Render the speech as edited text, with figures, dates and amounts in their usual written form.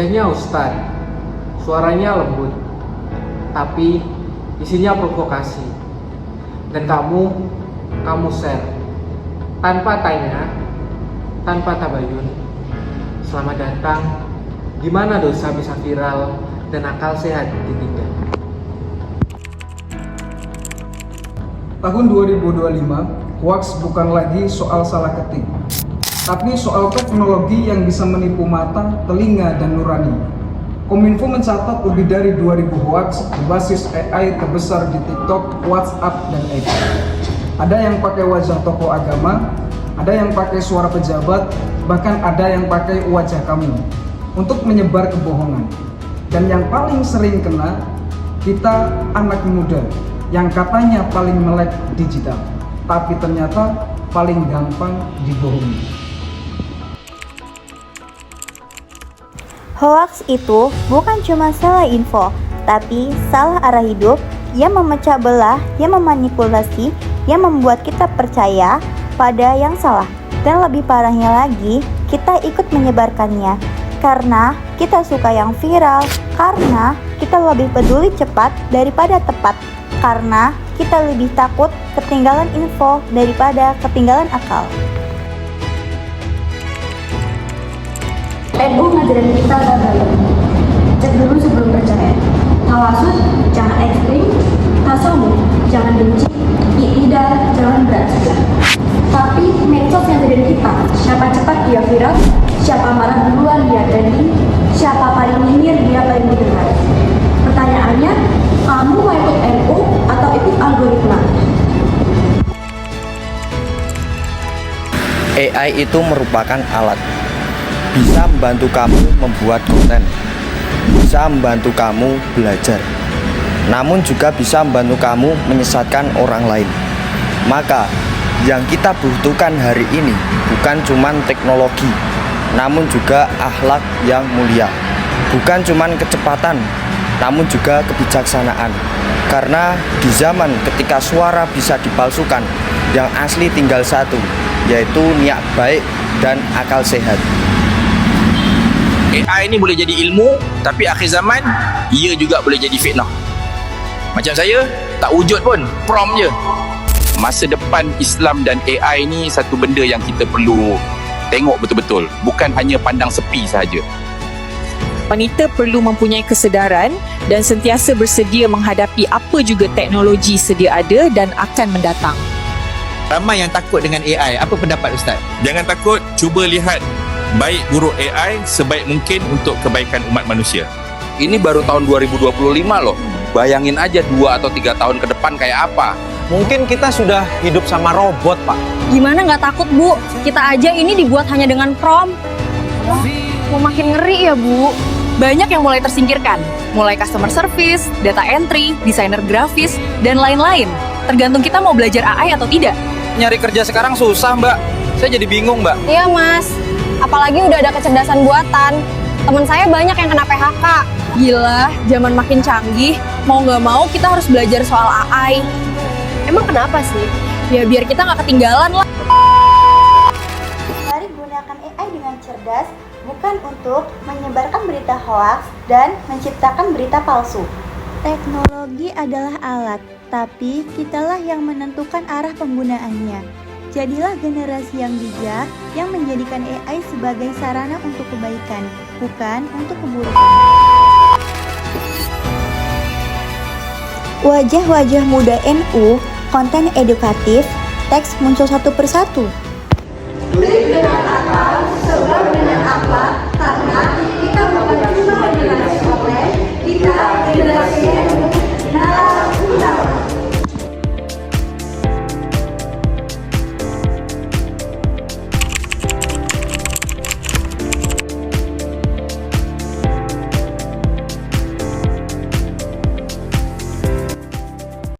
Wajahnya ustad, suaranya lembut, tapi isinya provokasi. Dan kamu share tanpa tanya, tanpa tabayun. Selamat datang. Gimana dosa bisa viral dan akal sehat ditinggal? Tahun 2025, hoax bukan lagi soal salah ketik, tapi soal teknologi yang bisa menipu mata, telinga, dan nurani. Kominfo mencatat lebih dari 2000 hoax berbasis AI terbesar di TikTok, WhatsApp, dan X. Ada yang pakai wajah tokoh agama, ada yang pakai suara pejabat, bahkan ada yang pakai wajah kamu untuk menyebar kebohongan. Dan yang paling sering kena, kita anak muda yang katanya paling melek digital, tapi ternyata paling gampang dibohongi. Hoax itu bukan cuma salah info, tapi salah arah hidup yang memecah belah, yang memanipulasi, yang membuat kita percaya pada yang salah. Dan lebih parahnya lagi, kita ikut menyebarkannya karena kita suka yang viral, karena kita lebih peduli cepat daripada tepat, karena kita lebih takut ketinggalan info daripada ketinggalan akal. NU ngajarin kita baik, cek dulu sebelum percaya. Tawasud jangan ekstrim, tasawuf jangan benci, iktidal jangan berat sebelah. Tapi medsos yang ngajarin kita, siapa cepat dia viral, siapa marah duluan dia trending, siapa paling nyinyir dia paling didengar. Pertanyaannya, kamu mau ikut NU atau ikut algoritma? AI itu merupakan alat, bisa membantu kamu membuat konten, bisa membantu kamu belajar, namun juga bisa membantu kamu menyesatkan orang lain. Maka yang kita butuhkan hari ini bukan cuma teknologi, namun juga akhlak yang mulia. Bukan cuma kecepatan, namun juga kebijaksanaan. Karena di zaman ketika suara bisa dipalsukan, yang asli tinggal satu, yaitu niat baik dan akal sehat. AI ini boleh jadi ilmu, tapi akhir zaman ia juga boleh jadi fitnah. Macam saya, tak wujud pun, prompt je. Masa depan Islam dan AI ni satu benda yang kita perlu tengok betul-betul, bukan hanya pandang sepi sahaja. Wanita perlu mempunyai kesedaran dan sentiasa bersedia menghadapi apa juga teknologi sedia ada dan akan mendatang. Ramai yang takut dengan AI. Apa pendapat Ustaz? Jangan takut, cuba lihat baik buruk AI sebaik mungkin untuk kebaikan umat manusia. Ini baru tahun 2025 loh. Bayangin aja 2 atau 3 tahun ke depan kayak apa. Mungkin kita sudah hidup sama robot, Pak. Gimana nggak takut, Bu? Kita aja ini dibuat hanya dengan prompt. Mau makin ngeri ya, Bu? Banyak yang mulai tersingkirkan. Mulai customer service, data entry, desainer grafis, dan lain-lain. Tergantung kita mau belajar AI atau tidak. Nyari kerja sekarang susah, Mbak. Saya jadi bingung, Mbak. Iya, Mas. Apalagi udah ada kecerdasan buatan. Teman saya banyak yang kena PHK. Gila, zaman makin canggih. Mau nggak mau kita harus belajar soal AI. Emang kenapa sih? Ya biar kita nggak ketinggalan lah. Mari gunakan AI dengan cerdas, bukan untuk menyebarkan berita hoaks dan menciptakan berita palsu. Teknologi adalah alat, tapi kitalah yang menentukan arah penggunaannya. Jadilah generasi yang bijak yang menjadikan AI sebagai sarana untuk kebaikan, bukan untuk keburukan. Wajah-wajah muda NU, konten edukatif, teks muncul satu persatu.